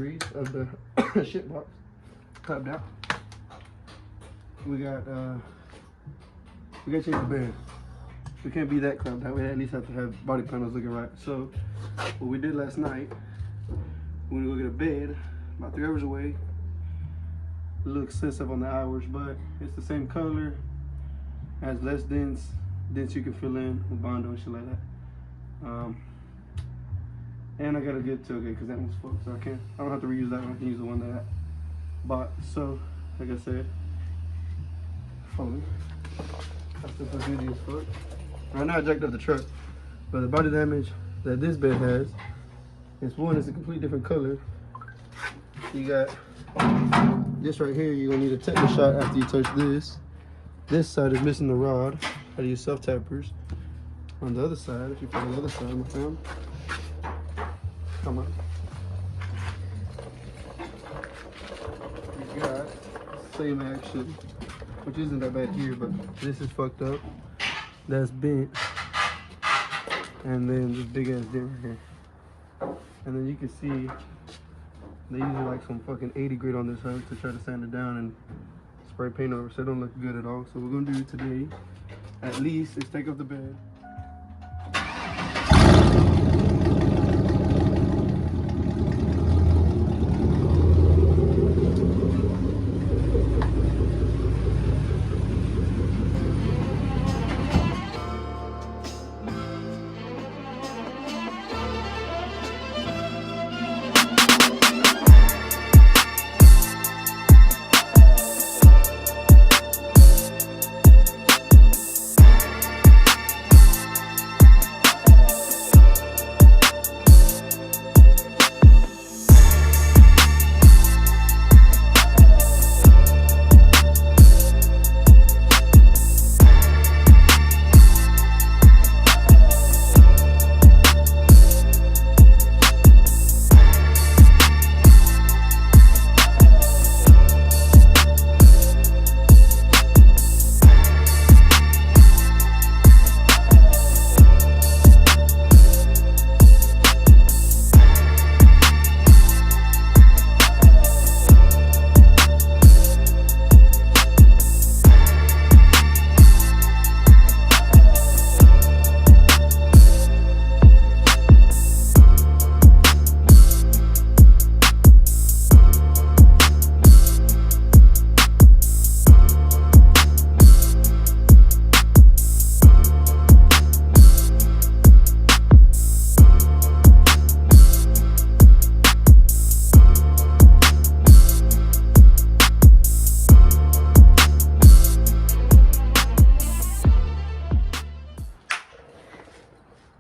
degrees of the shit box clapped out. We got to change the bed. We can't be that clapped out. We at least have to have body panels looking right. So what we did last night, we're gonna go get a bed about 3 hours away. A little excessive on the hours, but it's the same color, has less dents you can fill in with Bondo and shit like that. And I got a good tailgate because that one's fucked, so I don't have to reuse that one. I can use the one that I bought. So, like I said, follow. That's the easy as fuck. Right now I jacked up the truck, but the body damage that this bed has is one, it's a completely different color. You got this right here, you're gonna need a tetanus shot after you touch this. This side is missing the rod. How to use self-tappers. On the other side, if you follow the other side, my fam. Come on. You got same action, which isn't that bad here, but this is fucked up. That's bent. And then this big ass dent right here. And then you can see they use like some fucking 80 grit on this house to try to sand it down and spray paint over, so it don't look good at all. So what we're gonna do today, at least, is take off the bed.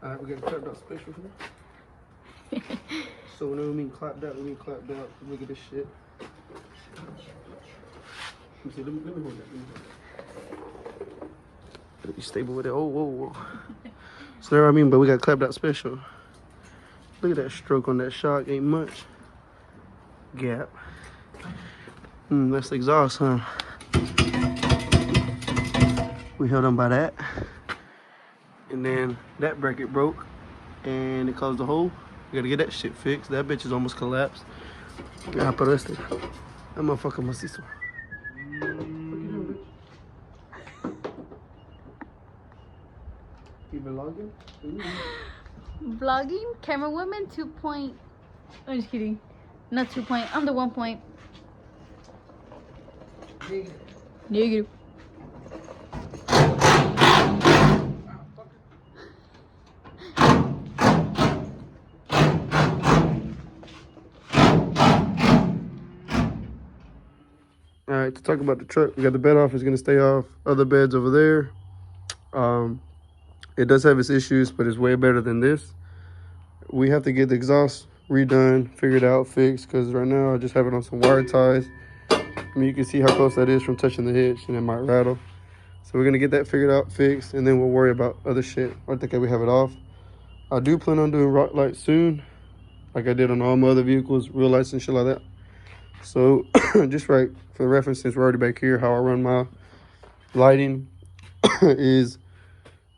Alright, we got a clapped out special here. So whenever we mean clapped out, we mean clapped out. Look at this shit. Let me hold that. Let me hold that. Be stable with it. Oh, whoa, whoa. So there I mean, but we got clapped out special. Look at that stroke on that shock. Ain't much. Gap. That's the exhaust, huh? We held on by that. And then that bracket broke and it caused a hole. We gotta get that shit fixed. That bitch is almost collapsed. Ah, pero este. That motherfucker macizo. You vlogging? Vlogging? Camera woman 2 point. I'm just kidding. Not 2 point. I'm the 1 point. Negative. Alright, to talk about the truck, we got the bed off. It's going to stay off. Other beds over there. It does have its issues, but it's way better than this. We have to get the exhaust redone, figured out, fixed, because right now I just have it on some wire ties. I mean, you can see how close that is from touching the hitch, and it might rattle. So we're going to get that figured out, fixed, and then we'll worry about other shit. I think we have it off. I do plan on doing rock lights soon, like I did on all my other vehicles, real lights and shit like that. So just right for the reference, since we're already back here, how I run my lighting is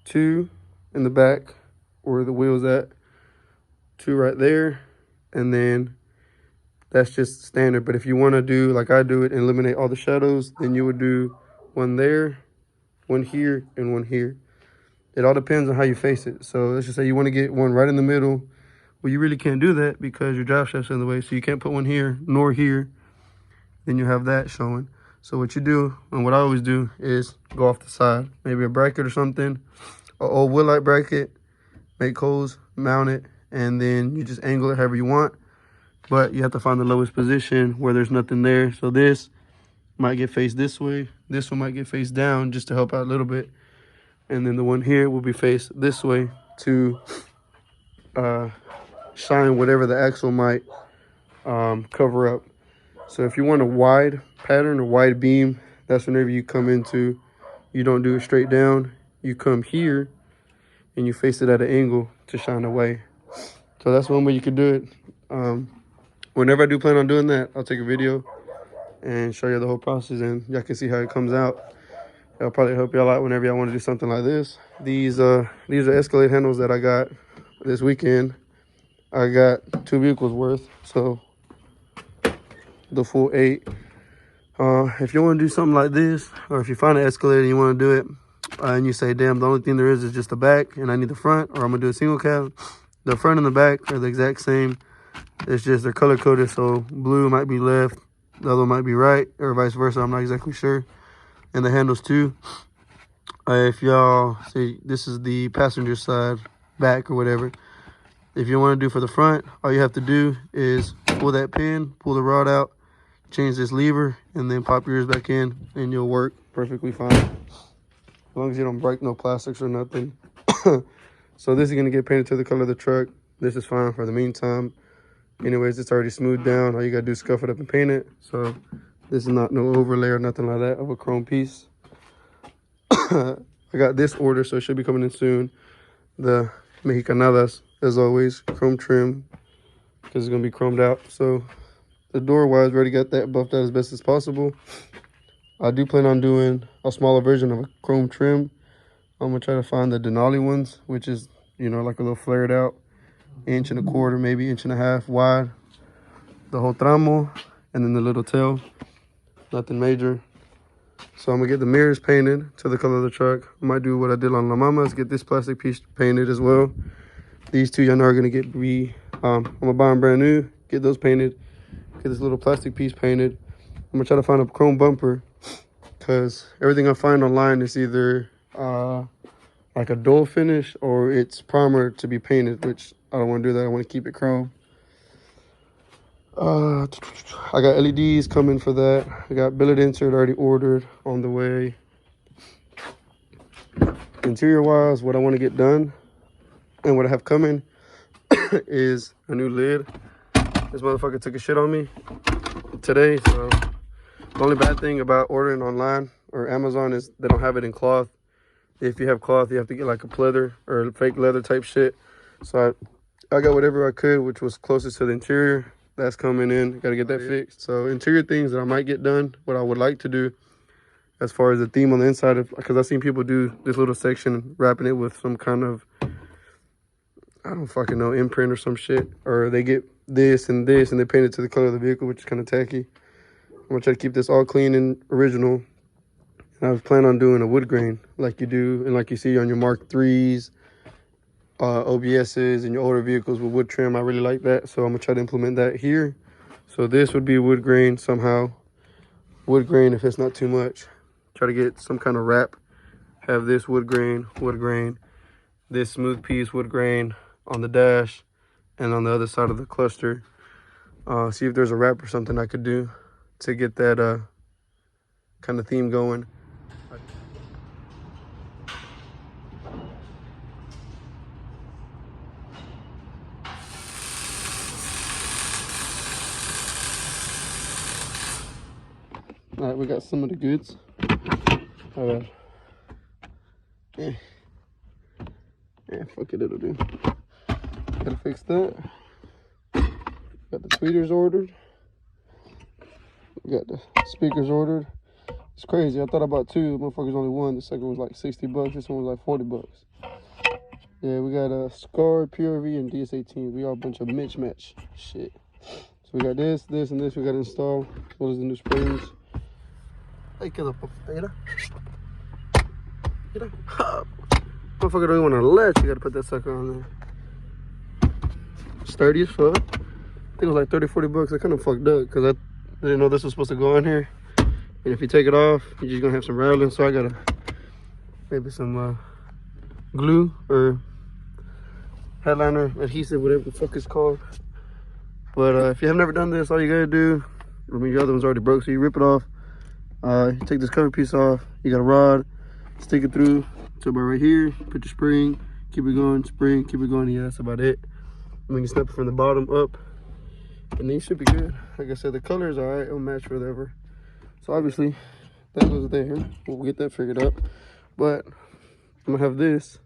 2 in the back where the wheel's at, 2 right there, and then That's just standard. But if you want to do like I do it and eliminate all the shadows, then you would do one there, one here, and one here. It all depends on how you face it. So let's just say you want to get one right in the middle. Well, you really can't do that because your drive shaft's in the way. So you can't put one here nor here. Then you have that showing. So what you do, and what I always do, is go off the side. Maybe a bracket or something, an old woodlight bracket, make holes, mount it, and then you just angle it however you want. But you have to find the lowest position where there's nothing there. So this might get faced this way. This one might get faced down just to help out a little bit. And then the one here will be faced this way to shine whatever the axle might cover up. So if you want a wide pattern, a wide beam, that's whenever you come into, you don't do it straight down. You come here and you face it at an angle to shine away. So that's one way you could do it. Whenever I do plan on doing that, I'll take a video and show you the whole process, and y'all can see how it comes out. It'll probably help y'all out whenever y'all want to do something like this. These are Escalade handles that I got this weekend. I got 2 vehicles worth, so the full 8. If you want to do something like this, or if you find an Escalade and you want to do it, and you say, damn, the only thing there is just the back and I need the front, or I'm going to do a single cab, the front and the back are the exact same. It's just they're color coded, so blue might be left, the other one might be right, or vice versa. I'm not exactly sure. And the handles too. If y'all see, this is the passenger side, back or whatever. If you want to do for the front, all you have to do is pull that pin, pull the rod out, change this lever, and then pop yours back in, and you'll work perfectly fine. As long as you don't break no plastics or nothing. So this is going to get painted to the color of the truck. This is fine for the meantime. Anyways, it's already smoothed down. All you got to do is scuff it up and paint it. So this is not no overlay or nothing like that of a chrome piece. I got this order, so it should be coming in soon. The Mexicanadas, as always, chrome trim, because it's going to be chromed out. So the door wise, we already got that buffed out as best as possible. I do plan on doing a smaller version of a chrome trim. I'm going to try to find the Denali ones, which is, you know, like a little flared out, 1.25 inches, maybe 1.5 inches wide. The whole tramo, and then the little tail. Nothing major. So I'm going to get the mirrors painted to the color of the truck. I might do what I did on La Mama's, get this plastic piece painted as well. These two y'all know are going to get I'm going to buy them brand new, get those painted, get this little plastic piece painted. I'm going to try to find a chrome bumper, because everything I find online is either like a dull finish or it's primer to be painted, which I don't want to do that. I want to keep it chrome. I got LEDs coming for that. I got billet insert already ordered, on the way. Interior wise, what I want to get done and what I have coming is a new lid. This motherfucker took a shit on me today, so the only bad thing about ordering online or Amazon is they don't have it in cloth. If you have cloth, you have to get like a pleather or fake leather type shit. So I got whatever I could, which was closest to the interior. That's coming in. Got to get that fixed. So interior things that I might get done, what I would like to do as far as the theme on the inside of, because I've seen people do this little section, wrapping it with some kind of, I don't fucking know, imprint or some shit. Or they get this and they paint it to the color of the vehicle, which is kind of tacky. I'm going to try to keep this all clean and original. And I was planning on doing a wood grain like you do and like you see on your Mark IIIs, OBSs, and your older vehicles with wood trim. I really like that, so I'm going to try to implement that here. So this would be wood grain somehow. Wood grain if it's not too much. Try to get some kind of wrap. Have this wood grain, this smooth piece wood grain on the dash and on the other side of the cluster. See if there's a wrap or something I could do to get that kind of theme going. All right, we got some of the goods. All right. Yeah, fuck it, it'll do. Gotta fix that. Got the tweeters ordered. We got the speakers ordered. It's crazy. I thought I bought 2. Motherfuckers only one. The second was like 60 bucks. This one was like 40 bucks. Yeah, we got a Scar, PRV, and DS18. We all a bunch of mismatch shit. So we got this, this, and this we got to install, as well as the new springs. Hey, killer, mira. Mira. Motherfucker don't even want to latch. You got to put that sucker on there. Sturdy as fuck. I think it was like 30, 40 bucks. I kind of fucked up because I didn't know this was supposed to go on here. And if you take it off, you're just going to have some rattling. So I got to maybe some glue or headliner adhesive, whatever the fuck it's called. But if you have never done this, all you gotta do, I mean, your other one's already broke, so you rip it off. You take this cover piece off. You got a rod, stick it through to about right here. Put your spring, keep it going, spring, keep it going. Yeah, that's about it. And we can snap it from the bottom up, and then you should be good. Like I said, the color is alright. It'll match whatever. So obviously, that goes there. We'll get that figured out. But I'm gonna have this.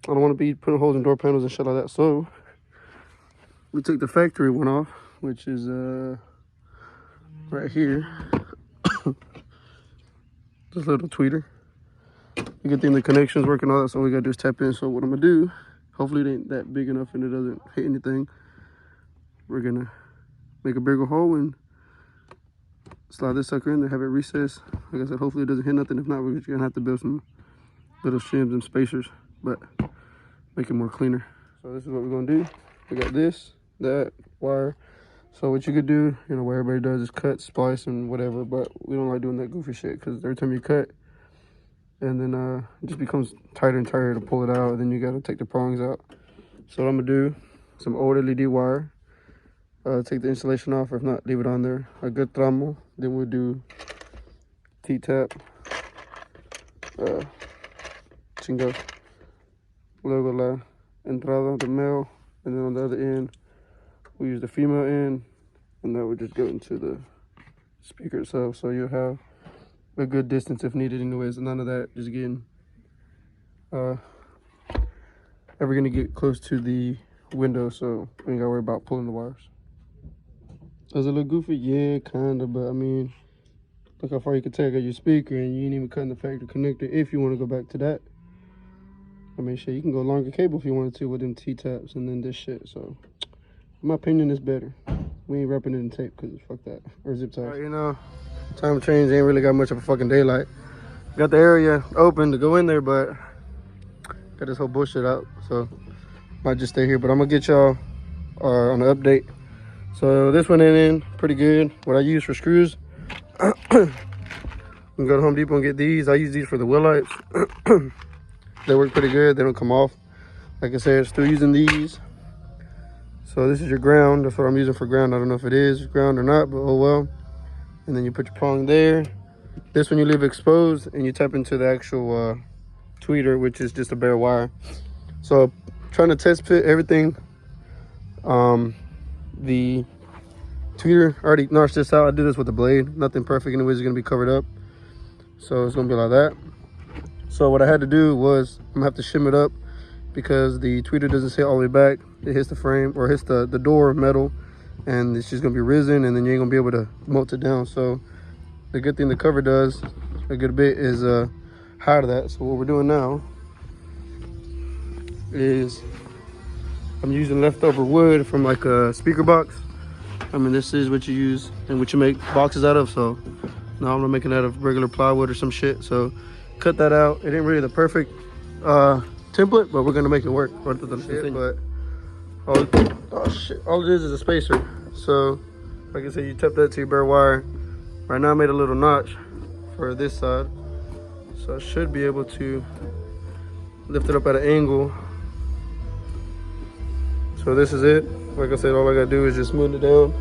I don't want to be putting holes in door panels and shit like that. So we took the factory one off, which is right here. This little tweeter. The good thing the connection's working, all that, so all we gotta do is tap in. So what I'm gonna do, hopefully it ain't that big enough and it doesn't hit anything. We're gonna make a bigger hole and slide this sucker in there, have it recessed. Like I said, hopefully it doesn't hit nothing. If not, we're just gonna have to build some little shims and spacers, but make it more cleaner. So this is what we're gonna do. We got this, that, wire. So what you could do, you know, what everybody does is cut, splice, and whatever, but we don't like doing that goofy shit because every time you cut, and then it just becomes tighter and tighter to pull it out, and then you gotta take the prongs out. So what I'm gonna do, some old LED wire, take the insulation off, or if not, leave it on there. A good tramo, then we'll do T-tap, chingo, luego la entrada, the male, and then on the other end, we use the female end, and that would just go into the speaker itself. So you'll have a good distance if needed anyways, and none of that just getting ever gonna get close to the window, so we ain't gotta worry about pulling the wires. Does it look goofy? Yeah, kinda, but I mean, look how far you can take out your speaker, and you ain't even cutting the factory connector if you want to go back to that. I mean, shit, you can go longer cable if you wanted to with them T-taps and then this shit. So, in my opinion, it's better. We ain't wrapping it in tape because fuck that. Or zip ties. All right, you know, time change ain't really got much of a fucking daylight. Got the area open to go in there, but got this whole bullshit out. So, might just stay here. But I'm going to get y'all on the update. So, this one in pretty good. What I use for screws, you can go to Home Depot and get these. I use these for the wheel lights. They work pretty good. They don't come off. Like I said, still using these. So this is your ground. That's what I'm using for ground. I don't know if it is ground or not, but oh well. And then you put your prong there. This one you leave exposed, and you tap into the actual tweeter, which is just a bare wire. So trying to test fit everything. The tweeter, I already notched this out. I did this with the blade. Nothing perfect anyways, it's gonna be covered up. So it's gonna be like that. So what I had to do was, I'm gonna have to shim it up because the tweeter doesn't sit all the way back. It hits the frame, or hits the door metal, and it's just gonna be risen, and then you ain't gonna be able to melt it down. So the good thing the cover does a good bit is hide that. So what we're doing now is I'm using leftover wood from like a speaker box. I mean, this is what you use and what you make boxes out of. So now I'm not making out of regular plywood or some shit. So cut that out. It ain't really the perfect template, but we're gonna make it work. But all it is a spacer. So like I said, you tap that to your bare wire. Right now I made a little notch for this side, so I should be able to lift it up at an angle. So this is it. Like I said, all I gotta do is just smooth it down.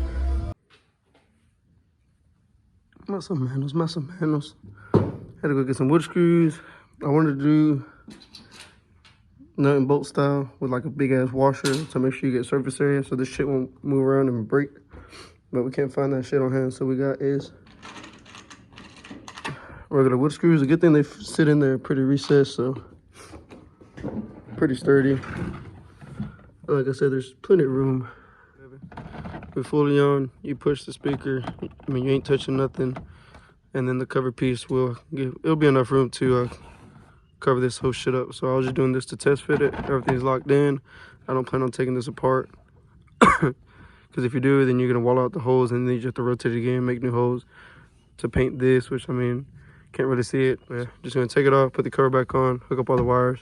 Más o menos. Had to go get some wood screws. I wanted to do nut and bolt style with like a big ass washer to make sure you get surface area so this shit won't move around and break. But we can't find that shit on hand, so we got is regular wood screws. A good thing they sit in there pretty recessed, so pretty sturdy. Like I said, there's plenty of room. We're fully on. You push the speaker. I mean, you ain't touching nothing. And then the cover piece it'll be enough room to cover this whole shit up. So I was just doing this to test fit it. Everything's locked in. I don't plan on taking this apart because Because if you do, then you're going to wall out the holes, and then you just have to rotate it again, make new holes to paint this, which, I mean, can't really see it. But yeah, just going to take it off, put the cover back on, hook up all the wires.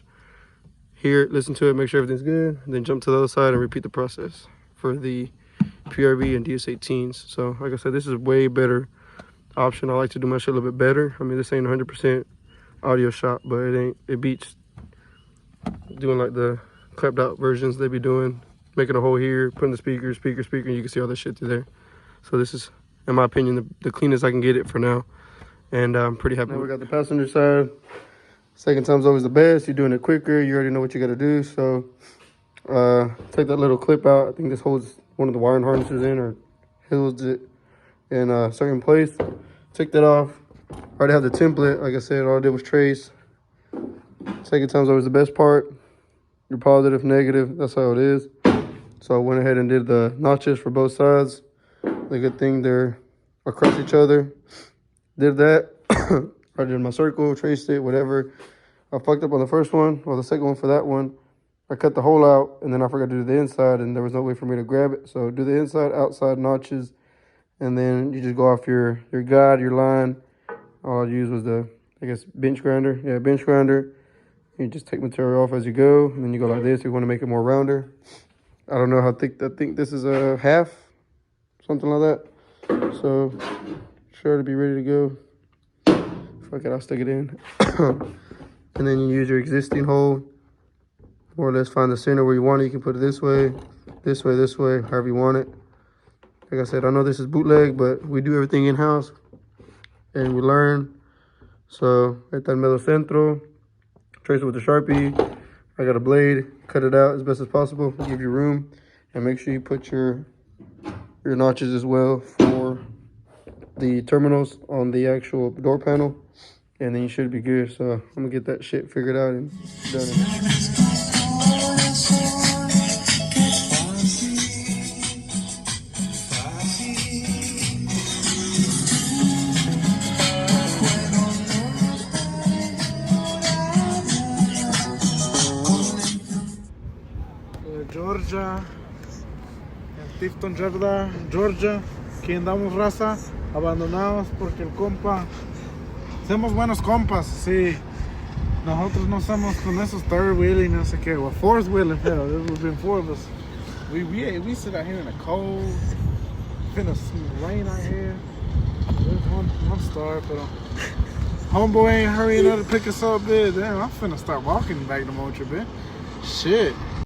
Hear it, listen to it, make sure everything's good, and then jump to the other side and repeat the process for the PRV and DS18s. So, like I said, this is a way better option. I like to do my shit a little bit better. I mean, this ain't 100% audio shop, but it beats doing like the clapped out versions they be doing, making a hole here, putting the speaker, and you can see all that shit through there. So this is, in my opinion, the cleanest I can get it for now, and I'm pretty happy. Now we got the passenger side. Second time's always the best. You're doing it quicker. You already know what you got to do. So take that little clip out. I think this holds one of the wiring harnesses in, or holds it in a certain place. Take that off. Already have the template. Like I said, all I did was trace. Second time's always the best part. You're positive, negative. That's how it is. So I went ahead and did the notches for both sides. The good thing they're across each other. Did that. I did my circle, traced it, whatever. I fucked up on the first one, or the second one for that one. I cut the hole out, and then I forgot to do the inside, and there was no way for me to grab it. So do the inside, outside notches, and then you just go off your guide, your line. All I used was the, I guess, bench grinder. Yeah, bench grinder. You just take material off as you go, and then you go like this. You want to make it more rounder. I don't know how thick. I think this is a half, something like that. So sure to be ready to go. Fuck it, I'll stick it in. And then you use your existing hole. More or less find the center where you want it. You can put it this way, this way, this way, however you want it. Like I said, I know this is bootleg, but we do everything in-house. And we learn. So, right there, medio centro. Trace it with a Sharpie. I got a blade. Cut it out as best as possible. Give you room. And make sure you put your notches as well for the terminals on the actual door panel. And then you should be good. So, I'm going to get that shit figured out and done. Georgia, en Tifton, Georgia, que andamos raza, abandonados porque el compa, somos buenos compas, sí, nosotros no somos con esos third wheeling, no sé qué, or fourth wheeling, pero there's been four of us. We sit out here in the cold, finna rain out here, there's one star, pero homeboy ain't hurrying up to pick us up, bitch. Damn, I'm finna start walking back to Mocha, bitch. Shit.